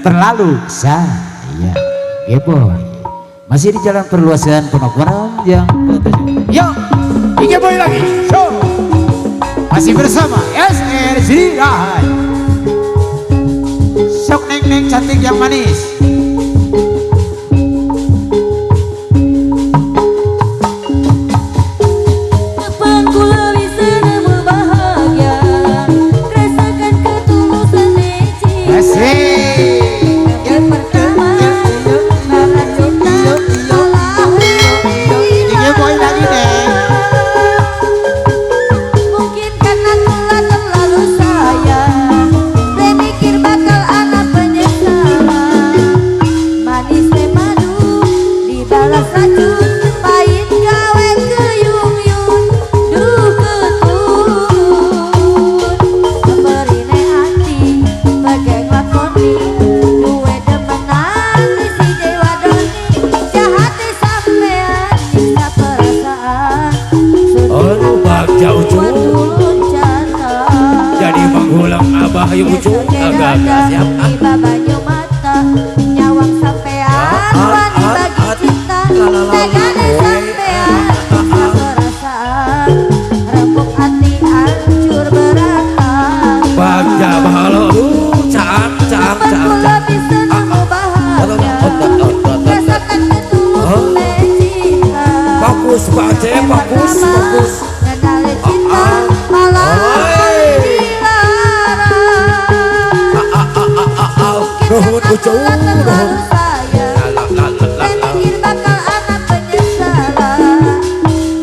terlalu sayang. Ya boy, masih di jalan perluasan Penogoro yang yo, Ige Boy lagi show masih bersama SR Zirai. Sok neng neng cantik yang manis. Ayo ujung agak siap banyu mata nyawang sampean wani bagi cinta tegane sampean bisa perasaan rembuk hati hancur berantakan bagja bahalo caam bisa nemu bahagia rasakan ketulusan cinta fokus baca fokus ngendali cinta malah nuhun ujung terlalu sayang dan mikir bakal anak penyesalan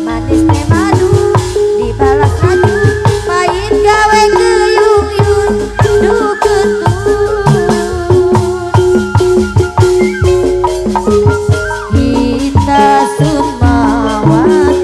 manis teh madu dibalas racun main gawe keyung-yung duketun kita sumawatiri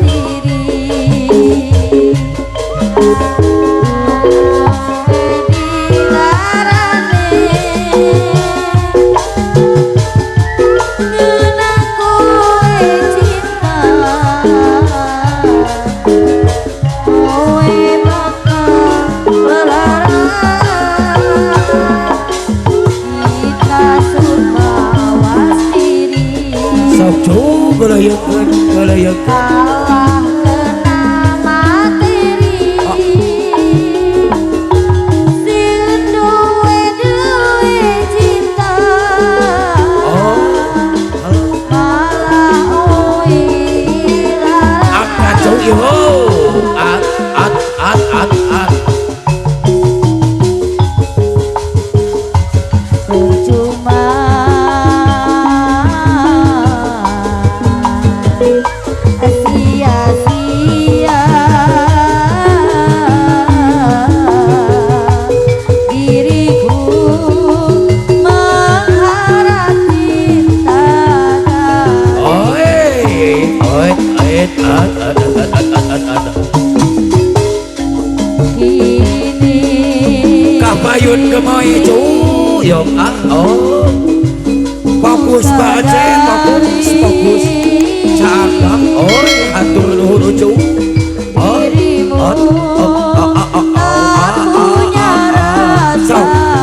kalah kena materi sing duwe cinta malah kacau yo percuma sia-sia diriku mengharap cinta kini kapayun gemoy cu yo fokus baca fokus cakap atur nuhun ujung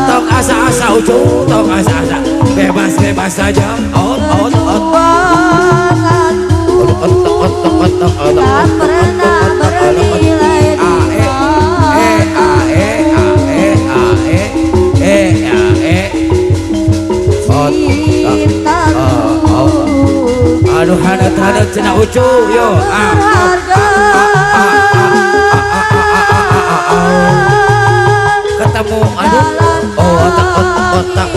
tong asa-asa ujung tong asa-asa bebas saja tak pernah bernilai aduh hadat cina ucu yo ketemu aduh otak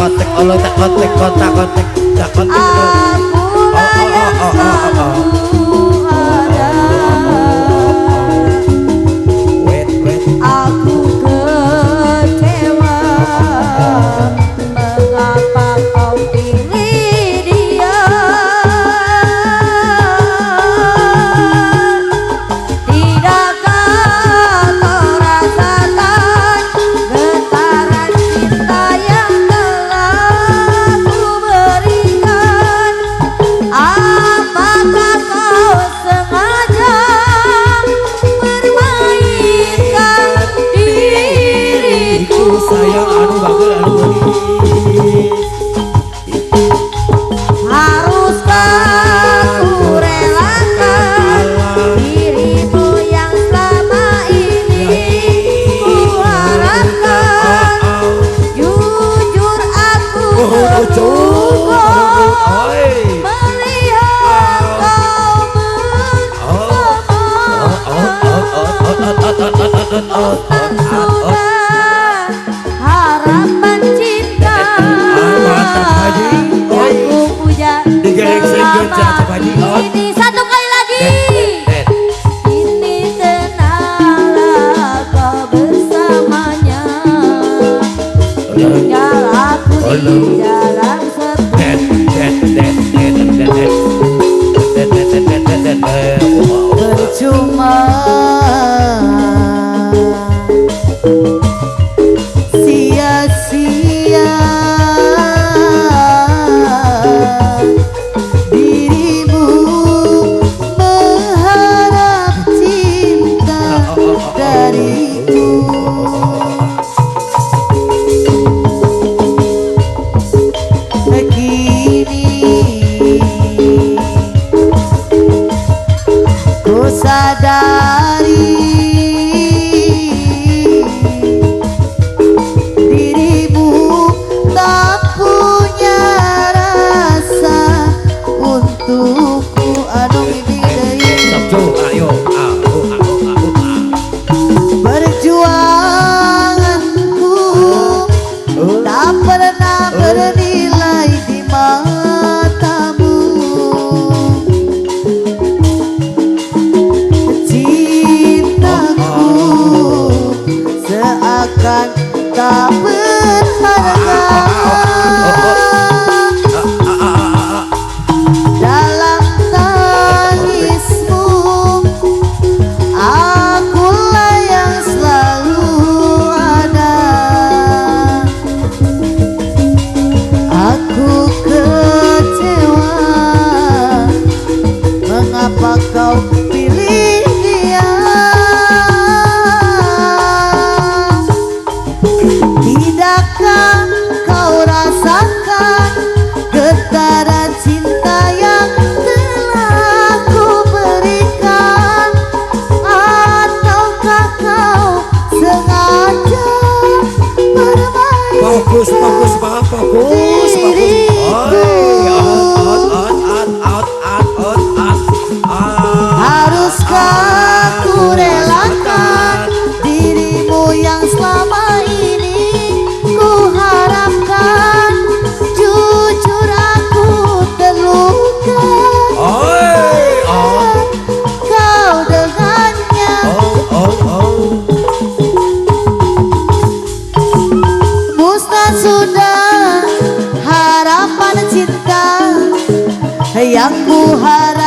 aku kecewa mengapa kau pilih dia tidakkah kau rasakan getaran cinta yang telah ku berikan yang ku harap